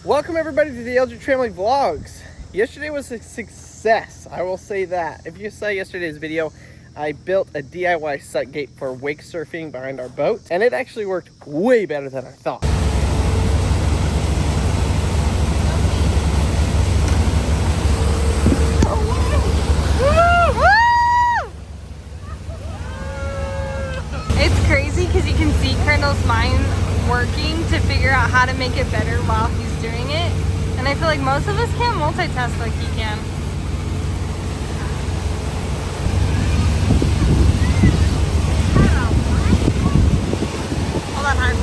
Welcome everybody to the Eldredge Family Vlogs. Yesterday was a success, I will say that. If you saw yesterday's video, I built a DIY sight gate for wake surfing behind our boat, and it actually worked way better than I thought. It's crazy because you can see Crandall's mind working to figure out how to make it better while he's doing it. And I feel like most of us can't multitask like he can. Hold on, hon.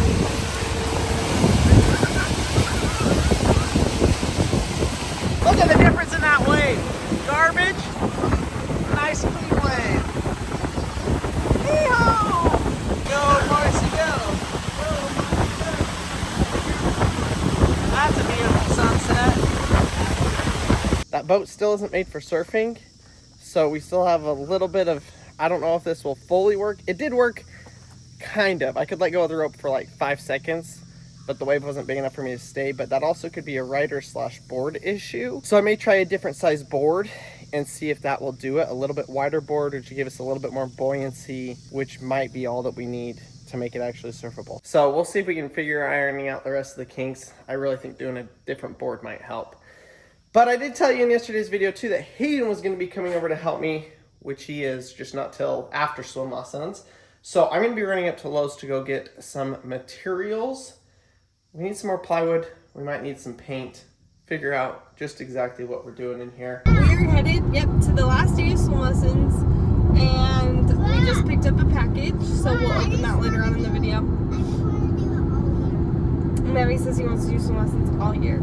Look at the difference in that wave. Garbage, nice clean wave. Hee-haw! Go, Marcy, go. That's a beautiful sunset. That boat still isn't made for surfing, so we still have a little bit of, I don't know if this will fully work. It did work, kind of. I could let go of the rope for like 5 seconds, but the wave wasn't big enough for me to stay. But that also could be a rider/board issue. So I may try a different size board and see if that will do it. A little bit wider board, which will give us a little bit more buoyancy, which might be all that we need to make it actually surfable. So we'll see if we can figure ironing out the rest of the kinks. I really think doing a different board might help. But I did tell you in yesterday's video too that Hayden was going to be coming over to help me, which he is, just not till after swim lessons. So I'm going to be running up to Lowe's to go get some materials. We need some more plywood. We might need some paint. Figure out just exactly what we're doing in here. We're headed, to the last day of swim lessons, and we just picked up a package, so we'll open that later on in the video. Mavi says he wants to do swim lessons all year.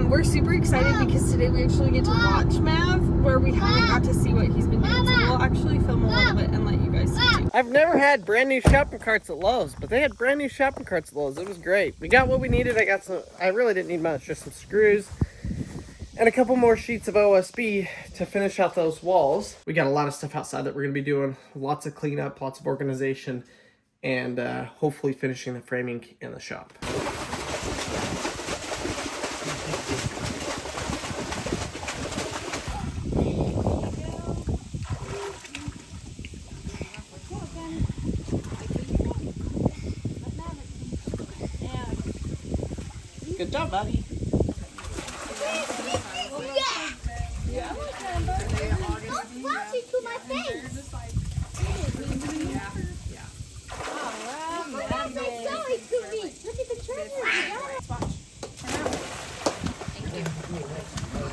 We're super excited because today we actually get to watch Mav, where we haven't got to see what he's been doing, so we'll actually film a little bit and let you guys see too. I've never had brand new shopping carts at Lowe's, but they had brand new shopping carts at Lowe's. It was great. We got what we needed. I really didn't need much, just some screws and a couple more sheets of OSB to finish out those walls. We got a lot of stuff outside that we're going to be doing. Lots of cleanup, lots of organization, and hopefully finishing the framing in the shop. Good job, buddy. Yeah. Flashy to my face. Oh, that's so silly to me. Look at the treasure.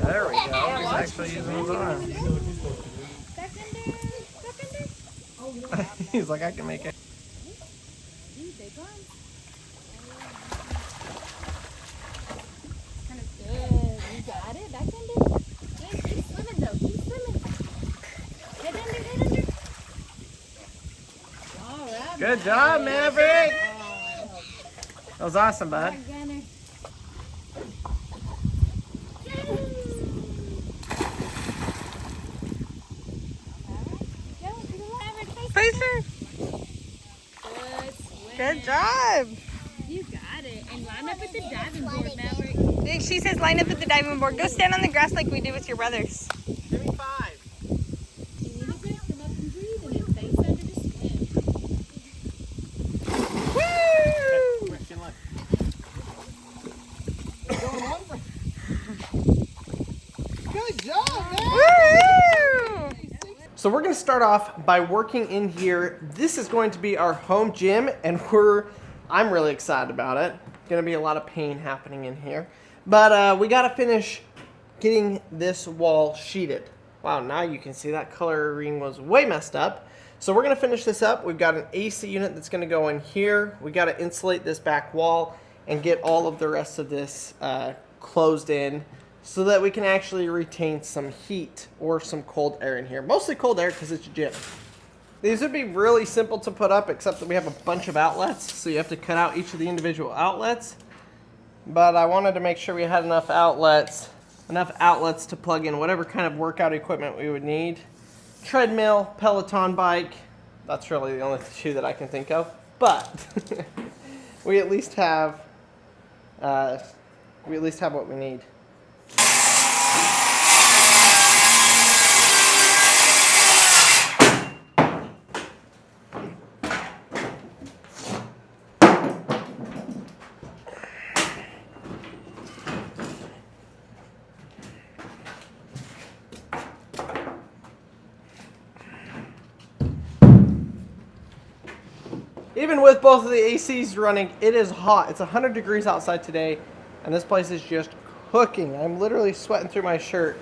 There we go. He's actually using his arm. He's like, I can make it. Good job, Maverick! That was awesome, bud. Pacer! Good job! You got it. And line up at the diving board, Maverick. She says line up at the diving board. Go stand on the grass like we do with your brothers. Give me 5. You need to come up and breathe and then face under the skin. Good job, man! So we're going to start off by working in here. This is going to be our home gym, and I'm really excited about it. Going to be a lot of pain happening in here. But we got to finish getting this wall sheeted. Wow, now you can see that coloring was way messed up. So we're going to finish this up. We've got an AC unit that's going to go in here. We got to insulate this back wall and get all of the rest of this closed in, so that we can actually retain some heat or some cold air in here. Mostly cold air because it's a gym. These would be really simple to put up, except that we have a bunch of outlets, so you have to cut out each of the individual outlets. But I wanted to make sure we had enough outlets to plug in whatever kind of workout equipment we would need. Treadmill, Peloton bike. That's really the only two that I can think of. But we at least have We at least have what we need. Even with both of the ACs running, it is hot. It's 100 degrees outside today, and this place is just cooking. I'm literally sweating through my shirt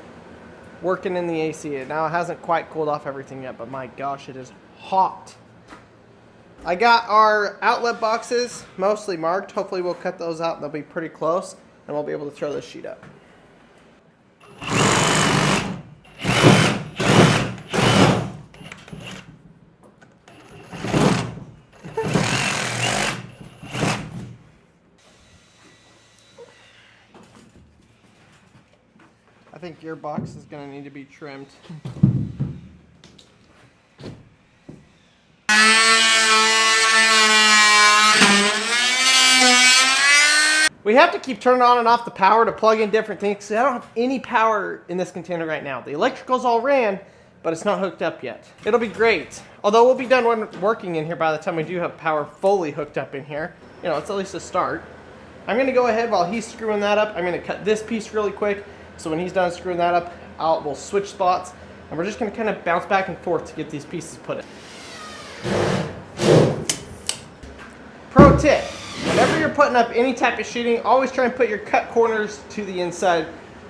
working in the AC. Now it hasn't quite cooled off everything yet, but my gosh, it is hot. I got our outlet boxes mostly marked. Hopefully we'll cut those out. They'll be pretty close, and we'll be able to throw this sheet up. I think your box is going to need to be trimmed. We have to keep turning on and off the power to plug in different things because I don't have any power in this container right now. The electrical's all ran, but it's not hooked up yet. It'll be great. Although we'll be done working in here by the time we do have power fully hooked up in here. You know, it's at least a start. I'm going to go ahead while he's screwing that up. I'm going to cut this piece really quick. So when he's done screwing that up, we'll switch spots, and we're just going to kind of bounce back and forth to get these pieces put in. Pro tip, whenever you're putting up any type of sheeting, always try and put your cut corners to the inside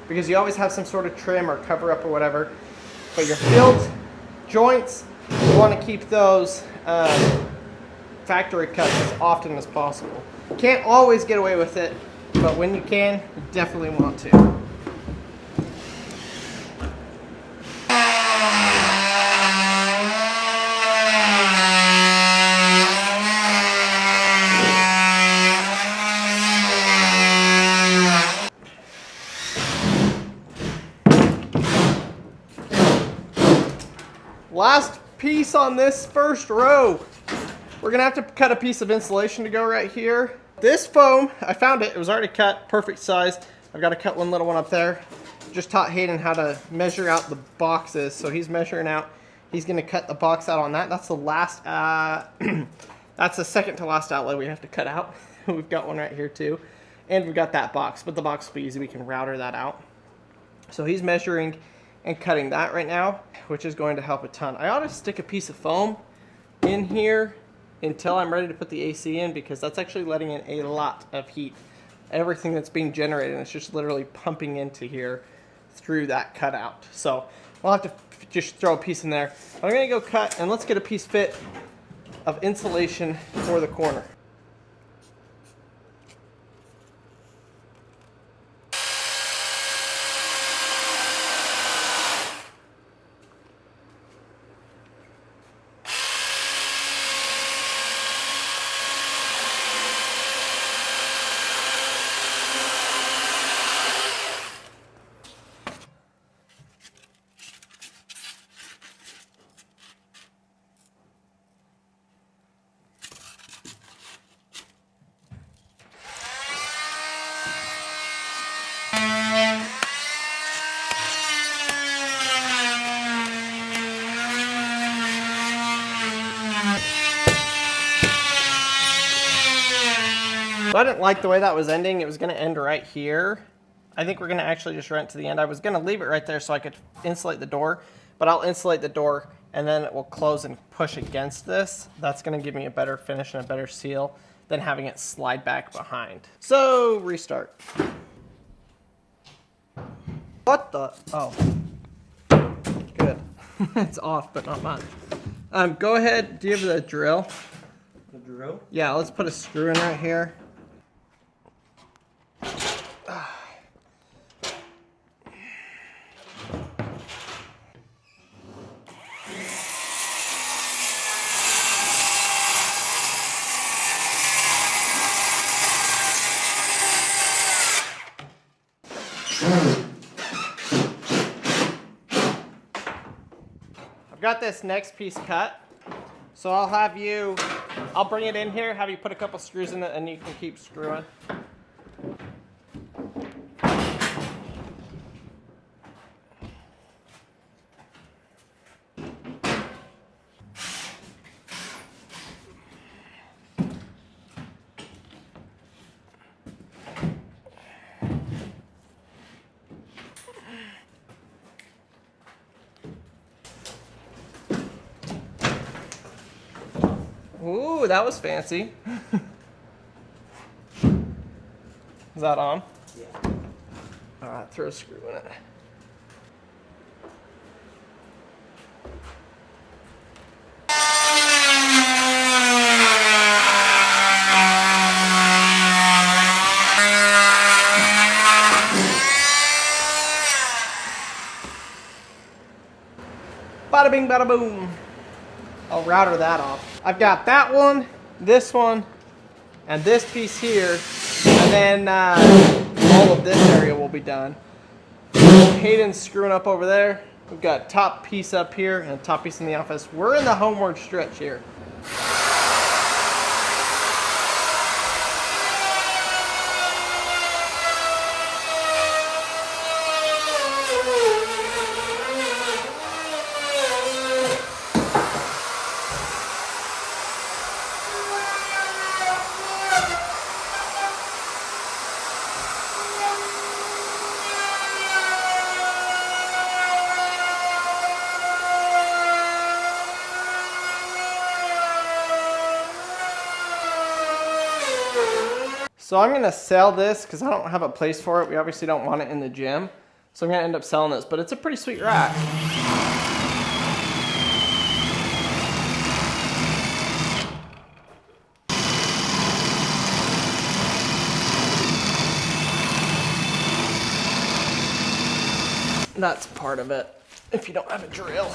because you always have some sort of trim or cover up or whatever. But your filled joints, you want to keep those factory cuts as often as possible. You can't always get away with it, but when you can, you definitely want to. Last piece on this first row. We're gonna have to cut a piece of insulation to go right here. This foam, I found it, it was already cut, perfect size. I've got to cut one little one up there. Just taught Hayden how to measure out the boxes. So he's measuring out, he's gonna cut the box out on that. That's the last, that's the second to last outlet we have to cut out. We've got one right here too. And we've got that box, but the box will be easy, we can router that out. So he's measuring and cutting that right now, which is going to help a ton. I ought to stick a piece of foam in here until I'm ready to put the AC in because that's actually letting in a lot of heat. Everything that's being generated, and it's just literally pumping into here through that cutout. So we'll have to just throw a piece in there. I'm gonna go cut and let's get a piece fit of insulation for the corner. So I didn't like the way that was ending. It was going to end right here. I think we're going to actually just run it to the end. I was going to leave it right there so I could insulate the door, but I'll insulate the door and then it will close and push against this. That's going to give me a better finish and a better seal than having it slide back behind. So restart. What the? Oh, good. It's off, but not much. Go ahead. Do you have the drill? The drill? Yeah, let's put a screw in right here. I've got this next piece cut, so I'll bring it in here, have you put a couple screws in it, and you can keep screwing. Ooh, that was fancy. Is that on? Yeah. All right, throw a screw in it. Bada bing, bada boom. I'll router that off. I've got that one, this one, and this piece here, and then all of this area will be done. Hayden's screwing up over there. We've got top piece up here and top piece in the office. We're in the homeward stretch here. So I'm gonna sell this because I don't have a place for it. We obviously don't want it in the gym. So I'm gonna end up selling this, but it's a pretty sweet rack. That's part of it, if you don't have a drill.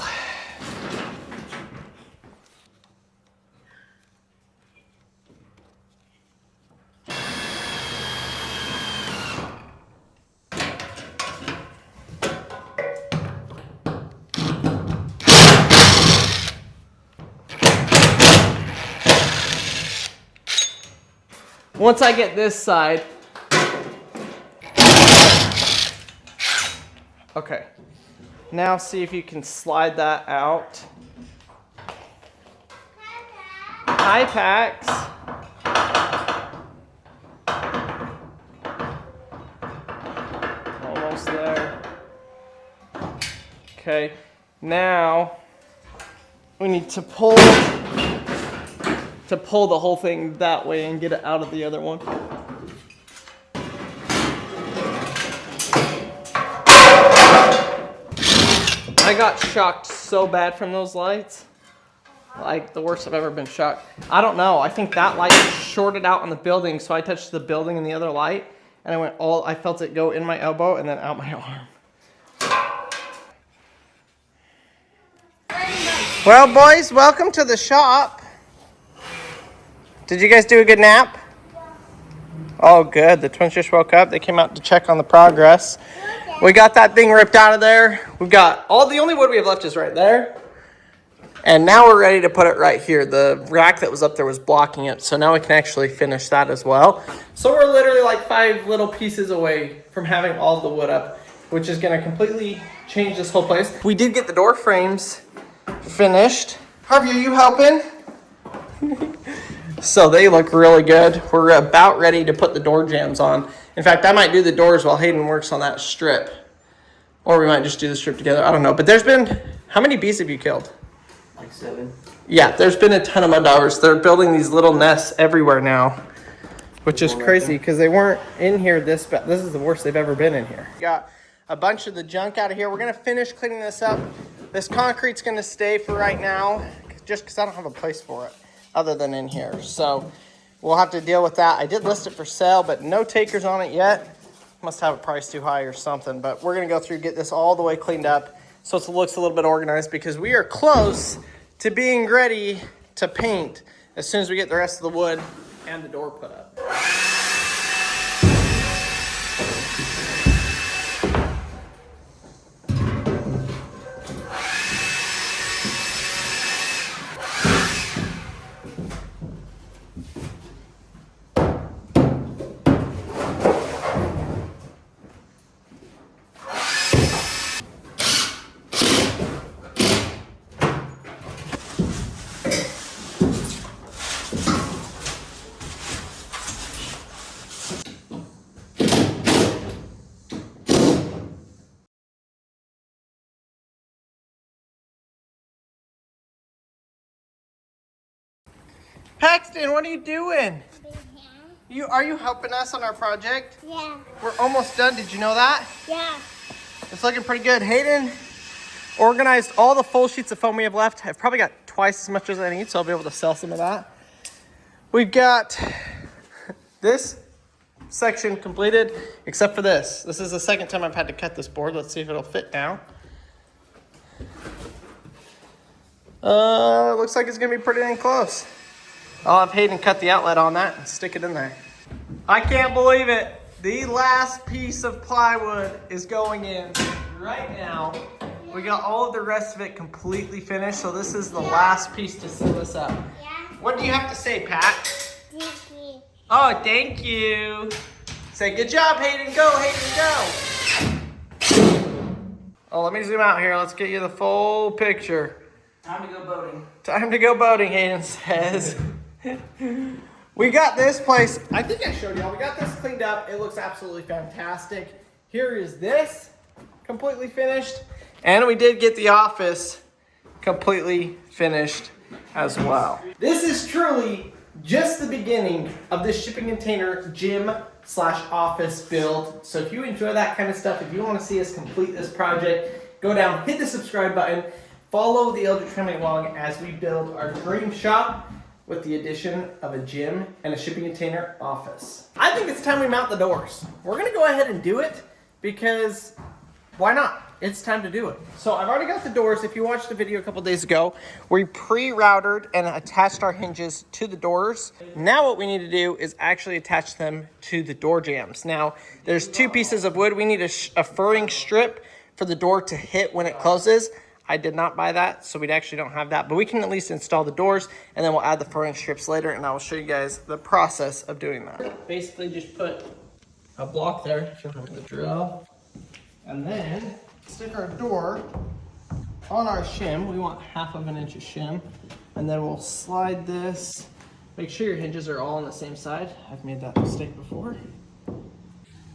Once I get this side, okay, now see if you can slide that out. Hi, Pax. Almost there. Okay, now we need to pull the whole thing that way and get it out of the other one. I got shocked so bad from those lights. Like the worst I've ever been shocked. I don't know. I think that light shorted out on the building, so I touched the building and the other light, and I felt it go in my elbow and then out my arm. Well, boys, welcome to the shop. Did you guys do a good nap? Oh, good. The twins just woke up. They came out to check on the progress. We got that thing ripped out of there. We've got the only wood we have left is right there. And now we're ready to put it right here. The rack that was up there was blocking it. So now we can actually finish that as well. So we're literally like 5 little pieces away from having all the wood up, which is going to completely change this whole place. We did get the door frames finished. Harvey, are you helping? So they look really good. We're about ready to put the door jambs on. In fact, I might do the doors while Hayden works on that strip. Or we might just do the strip together. I don't know. But there's been, how many bees have you killed? Like 7. Yeah, there's been a ton of mud daubers. They're building these little nests everywhere now, which is crazy because they weren't in here this bad. This is the worst they've ever been in here. Got a bunch of the junk out of here. We're going to finish cleaning this up. This concrete's going to stay for right now just because I don't have a place for it other than in here. So we'll have to deal with that. I did list it for sale, but no takers on it yet. Must have a price too high or something. But we're going to go through, get this all the way cleaned up so it looks a little bit organized because we are close to being ready to paint as soon as we get the rest of the wood and the door put up. Paxton, what are you doing? Are you helping us on our project? Yeah. We're almost done. Did you know that? Yeah. It's looking pretty good. Hayden organized all the full sheets of foam we have left. I've probably got twice as much as I need, so I'll be able to sell some of that. We've got this section completed, except for this. This is the second time I've had to cut this board. Let's see if it'll fit now. Looks like it's gonna be pretty dang close. I'll have Hayden cut the outlet on that and stick it in there. I can't believe it. The last piece of plywood is going in right now. We got all of the rest of it completely finished, so this is the last piece to seal this up. Yeah. What do you have to say, Pat? Thank you. Oh, thank you. Say, good job, Hayden. Go, Hayden, go. Oh, let me zoom out here. Let's get you the full picture. Time to go boating. Time to go boating, Hayden says. We got this place. I think I showed y'all. We got this cleaned up. It looks absolutely fantastic. Here is this completely finished. And we did get the office completely finished as well. This is truly just the beginning of this shipping container gym/office build. So if you enjoy that kind of stuff, if you want to see us complete this project, go down, hit the subscribe button, follow the Eldredge family along as we build our dream shop with the addition of a gym and a shipping container office. I think it's time we mount the doors. We're gonna go ahead and do it because why not? It's time to do it. So I've already got the doors. If you watched the video a couple days ago, we pre-routed and attached our hinges to the doors. Now what we need to do is actually attach them to the door jambs. Now there's two pieces of wood. We need a furring strip for the door to hit when it closes. I did not buy that, so we actually don't have that, but we can at least install the doors and then we'll add the furring strips later and I will show you guys the process of doing that. Basically just put a block there, if you remember the drill, and then stick our door on our shim. We want 1/2 inch of shim, and then we'll slide this. Make sure your hinges are all on the same side. I've made that mistake before.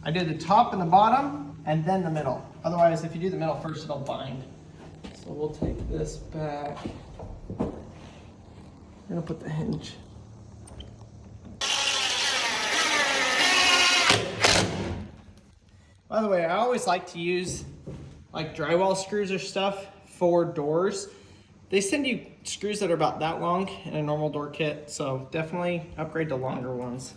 I did the top and the bottom, and then the middle. Otherwise, if you do the middle first, it'll bind. So we'll take this back. I'm gonna put the hinge. By the way, I always like to use like drywall screws or stuff for doors. They send you screws that are about that long in a normal door kit, so definitely upgrade to longer ones.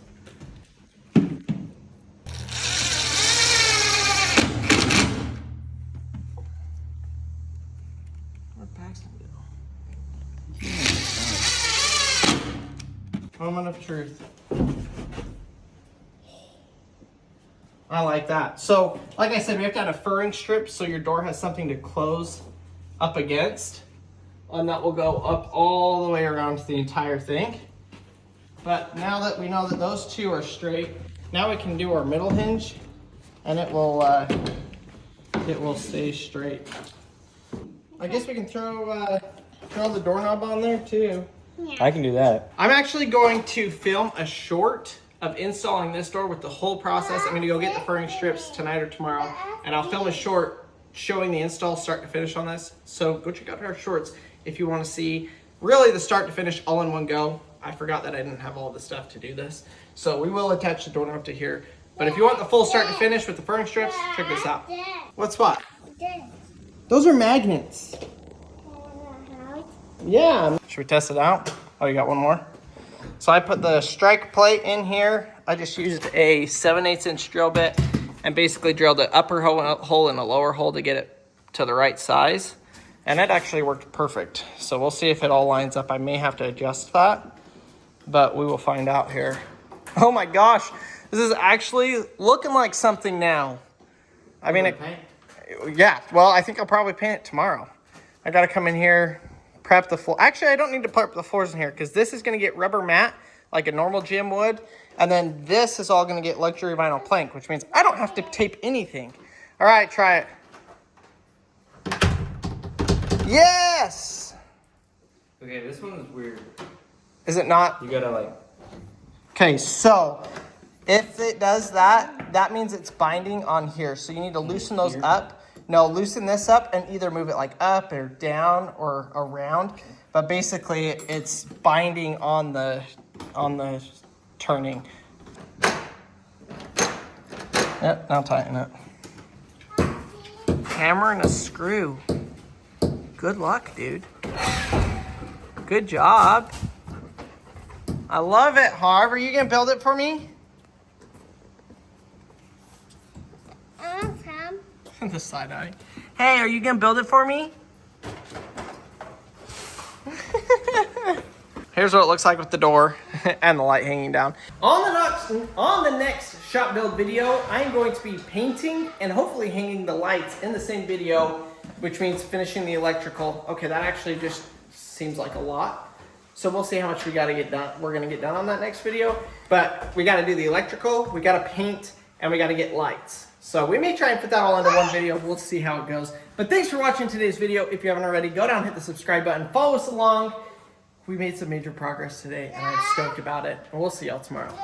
Where'd Paxton go? Moment of truth. I like that. So, like I said, we have to add a furring strip so your door has something to close up against. And that will go up all the way around the entire thing. But now that we know that those two are straight, now we can do our middle hinge and it will stay straight. I guess we can throw the doorknob on there too. Yeah. I can do that. I'm actually going to film a short of installing this door with the whole process. I'm gonna go get the furring strips tonight or tomorrow, and I'll film a short showing the install start to finish on this. So go check out our shorts if you wanna see really the start to finish all in one go. I forgot that I didn't have all the stuff to do this. So we will attach the doorknob to here. But if you want the full start to finish with the furring strips, check this out. What's what? Those are magnets. Yeah. Should we test it out? Oh, you got one more? So I put the strike plate in here. I just used a 7/8 inch drill bit and basically drilled an upper hole and a lower hole to get it to the right size. And it actually worked perfect. So we'll see if it all lines up. I may have to adjust that, but we will find out here. Oh my gosh, this is actually looking like something now. I mean, yeah, well, I think I'll probably paint it tomorrow. I gotta come in here, prep the floor. Actually, I don't need to prep the floors in here because this is gonna get rubber mat like a normal gym would. And then this is all gonna get luxury vinyl plank, which means I don't have to tape anything. All right, try it. Yes! Okay, this one is weird. Is it not? You gotta like... Okay, so if it does that, that means it's binding on here. So you need to loosen those up. No, loosen this up and either move it like up or down or around. But basically it's binding on the on the turning. Yep, now tighten it. Hammer and a screw. Good luck, dude. Good job. I love it, Harv. Are you gonna build it for me? The side eye. Hey, are you gonna build it for me? Here's what it looks like with the door and the light hanging down. On the next shop build video, I'm going to be painting and hopefully hanging the lights in the same video, which means finishing the electrical. Okay, that actually just seems like a lot. So we'll see how much we gotta get done. We're gonna get done on that next video, but we gotta do the electrical, we gotta paint, and we gotta get lights. So we may try and put that all into one video. We'll see how it goes. But thanks for watching today's video. If you haven't already, go down, hit the subscribe button, follow us along. We made some major progress today, and I'm stoked about it. And we'll see y'all tomorrow.